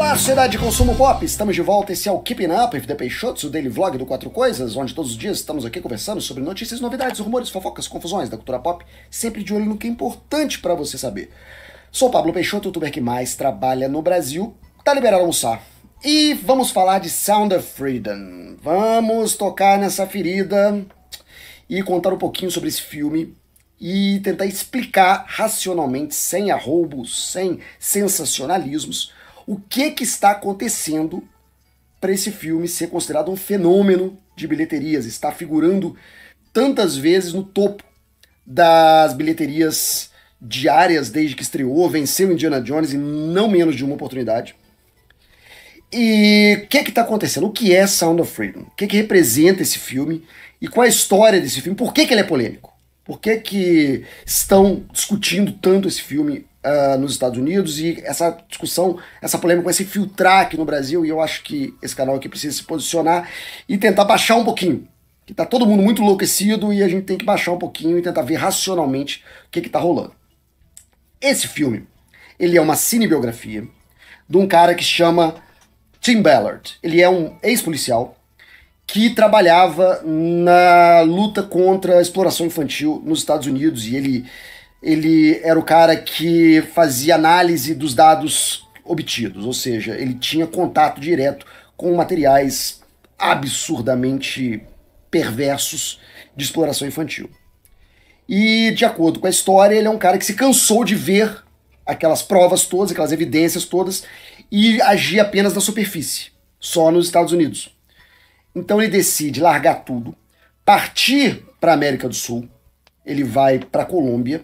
Olá, sociedade de consumo pop! Estamos de volta, esse é o Keeping Up with the Peixotos, o daily vlog do Quatro Coisas, onde todos os dias estamos aqui conversando sobre notícias, novidades, rumores, fofocas, confusões da cultura pop, sempre de olho no que é importante pra você saber. Sou o Pablo Peixoto, o youtuber que mais trabalha no Brasil, tá liberado a almoçar. E vamos falar de Sound of Freedom. Vamos tocar nessa ferida e contar um pouquinho sobre esse filme e tentar explicar racionalmente, sem arroubos, sem sensacionalismos, o que está acontecendo para esse filme ser considerado um fenômeno de bilheterias, está figurando tantas vezes no topo das bilheterias diárias desde que estreou, venceu Indiana Jones em não menos de uma oportunidade. E o que está acontecendo? O que é Sound of Freedom? O que representa esse filme? E qual é a história desse filme? Por que ele é polêmico? Por que estão discutindo tanto esse filme nos Estados Unidos? E essa discussão, essa polêmica vai se filtrar aqui no Brasil, e eu acho que esse canal aqui precisa se posicionar e tentar baixar um pouquinho. Que tá todo mundo muito enlouquecido e a gente tem que baixar um pouquinho e tentar ver racionalmente o que tá rolando. Esse filme, ele é uma cinebiografia de um cara que chama Tim Ballard. Ele é um ex-policial que trabalhava na luta contra a exploração infantil nos Estados Unidos, e ele era o cara que fazia análise dos dados obtidos, ou seja, ele tinha contato direto com materiais absurdamente perversos de exploração infantil. E, de acordo com a história, ele é um cara que se cansou de ver aquelas provas todas, aquelas evidências todas, e agir apenas na superfície, só nos Estados Unidos. Então ele decide largar tudo, partir para a América do Sul, ele vai para a Colômbia,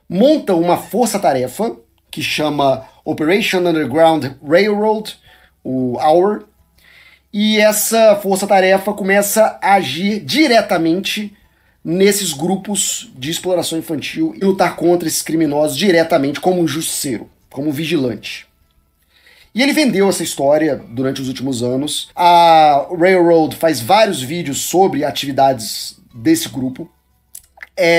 monta uma força-tarefa que chama Operation Underground Railroad, o HOUR, e essa força-tarefa começa a agir diretamente nesses grupos de exploração infantil e lutar contra esses criminosos diretamente como um justiceiro, como um vigilante. E ele vendeu essa história durante os últimos anos. A Railroad faz vários vídeos sobre atividades desse grupo.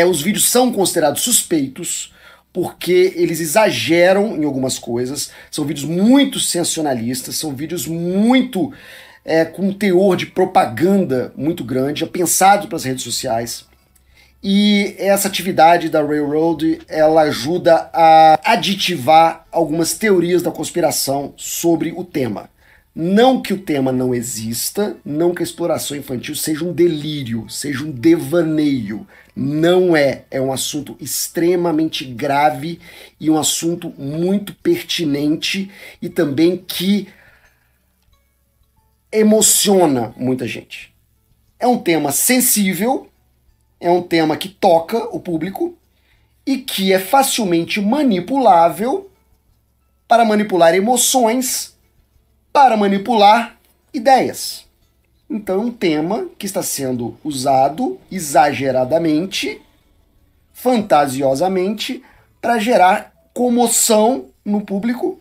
Os vídeos são considerados suspeitos porque eles exageram em algumas coisas. São vídeos muito sensacionalistas, são vídeos muito com um teor de propaganda muito grande, pensado para as redes sociais. E essa atividade da Railroad, ela ajuda a aditivar algumas teorias da conspiração sobre o tema. Não que o tema não exista, não que a exploração infantil seja um delírio, seja um devaneio. Não é. É um assunto extremamente grave e um assunto muito pertinente e também que emociona muita gente. É um tema sensível, é um tema que toca o público e que é facilmente manipulável para manipular emoções, para manipular ideias. Então é um tema que está sendo usado exageradamente, fantasiosamente, para gerar comoção no público,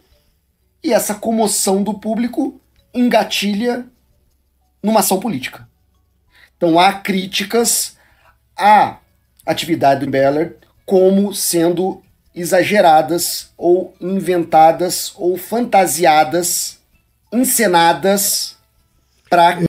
e essa comoção do público engatilha numa ação política. Então há críticas à atividade do Ballard como sendo exageradas ou inventadas ou fantasiadas, encenadas para...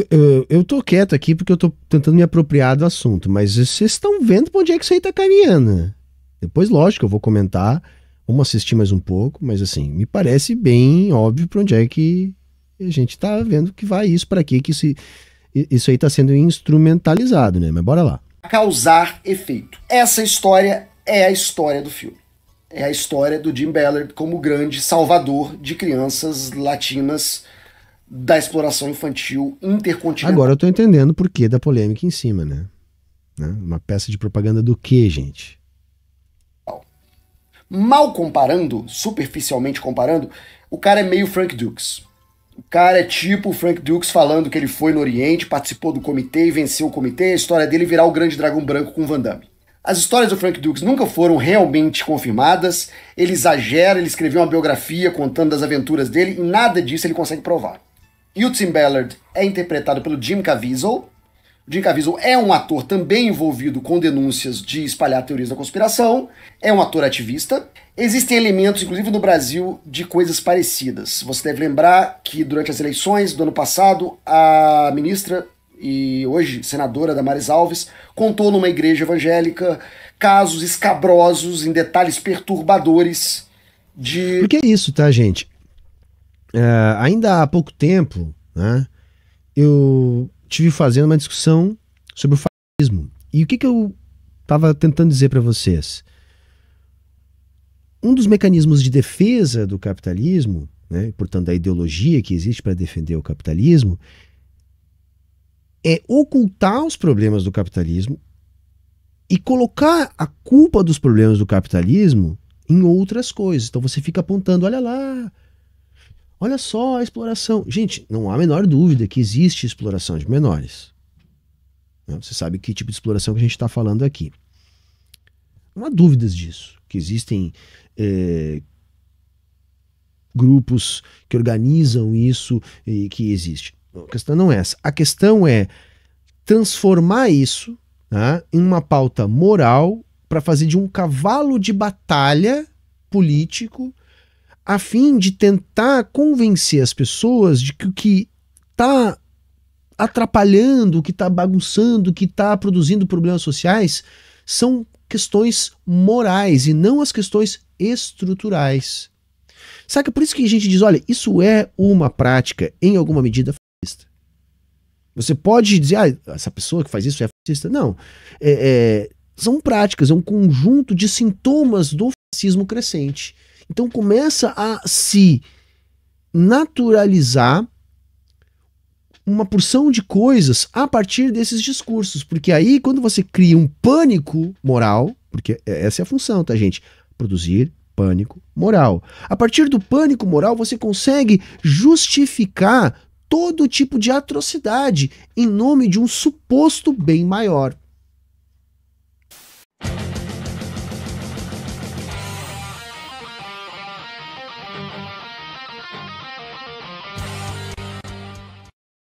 Eu tô quieto aqui porque eu tô tentando me apropriar do assunto, mas vocês estão vendo pra onde é que isso aí tá caminhando, né? Depois, lógico, eu vou comentar, vamos assistir mais um pouco, mas assim, me parece bem óbvio pra onde é que a gente tá vendo que vai isso, pra quê que isso aí tá sendo instrumentalizado, né? Mas bora lá. Causar efeito. Essa história é a história do filme. É a história do Jim Ballard como grande salvador de crianças latinas da exploração infantil intercontinental. Agora eu tô entendendo o porquê da polêmica em cima, né? Uma peça de propaganda do quê, gente? Mal comparando, superficialmente comparando, o cara é meio Frank Dukes. O cara é tipo o Frank Dukes falando que ele foi no Oriente, participou do comitê e venceu o comitê, a história dele virar o grande dragão branco com Van Damme. As histórias do Frank Dukes nunca foram realmente confirmadas, ele exagera, ele escreveu uma biografia contando das aventuras dele e nada disso ele consegue provar. E o Tim Ballard é interpretado pelo Jim Caviezel, Jim Caviezel é um ator também envolvido com denúncias de espalhar teorias da conspiração, é um ator ativista. Existem elementos, inclusive no Brasil, de coisas parecidas. Você deve lembrar que durante as eleições do ano passado, a ministra e hoje senadora Damares Alves contou numa igreja evangélica casos escabrosos, em detalhes perturbadores de... Porque é isso, tá, gente? Ainda há pouco tempo, né, eu tive fazendo uma discussão sobre o fascismo. E o que eu estava tentando dizer para vocês? Um dos mecanismos de defesa do capitalismo, né, portanto da ideologia que existe para defender o capitalismo, é ocultar os problemas do capitalismo e colocar a culpa dos problemas do capitalismo em outras coisas. Então você fica apontando, olha lá, olha só a exploração. Gente, não há a menor dúvida que existe exploração de menores. Você sabe que tipo de exploração que a gente está falando aqui. Não há dúvidas disso, que existem grupos que organizam isso e que existe. A questão não é essa. A questão é transformar isso, tá, em uma pauta moral para fazer de um cavalo de batalha político a fim de tentar convencer as pessoas de que o que está atrapalhando, o que está bagunçando, o que está produzindo problemas sociais são questões morais e não as questões estruturais. Saca? Por isso que a gente diz, olha, isso é uma prática, em alguma medida, fascista. Você pode dizer, essa pessoa que faz isso é fascista. Não. São práticas, é um conjunto de sintomas do fascismo crescente. Então começa a se naturalizar uma porção de coisas a partir desses discursos. Porque aí, quando você cria um pânico moral, porque essa é a função, tá, gente? Produzir pânico moral. A partir do pânico moral, você consegue justificar todo tipo de atrocidade em nome de um suposto bem maior.